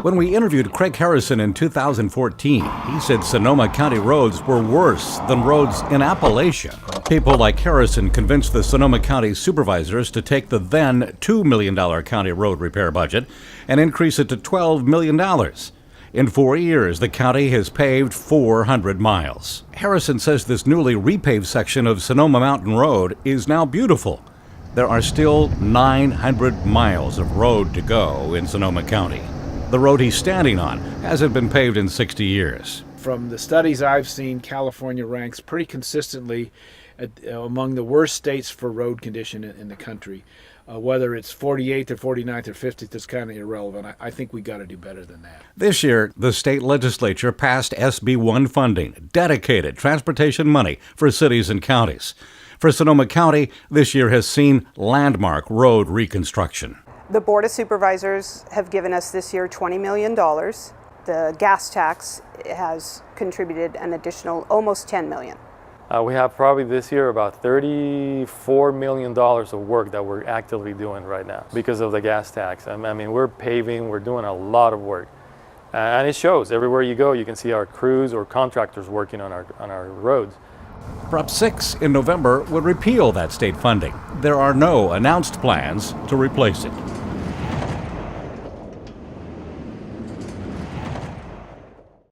When we interviewed Craig Harrison in 2014, he said Sonoma County roads were worse than roads in Appalachia. People like Harrison convinced the Sonoma County supervisors to take the then $2 million county road repair budget and increase it to $12 million. In 4 years, the county has paved 400 miles. Harrison says this newly repaved section of Sonoma Mountain Road is now beautiful. There are still 900 miles of road to go in Sonoma County. The road he's standing on hasn't been paved in 60 years. From the studies I've seen, California ranks pretty consistently among the worst states for road condition in the country. Whether it's 48th or 49th or 50th is kind of irrelevant. I think we got to do better than that. This year, the state legislature passed SB 1 funding, dedicated transportation money for cities and counties. For Sonoma County, this year has seen landmark road reconstruction. The Board of Supervisors have given us this year $20 million. The gas tax has contributed an additional almost $10 million. We have probably this year about $34 million of work that we're actively doing right now because of the gas tax. I mean, we're paving, we're doing a lot of work. And it shows. Everywhere you go, you can see our crews or contractors working on our roads. Prop 6 in November would repeal that state funding. There are no announced plans to replace it.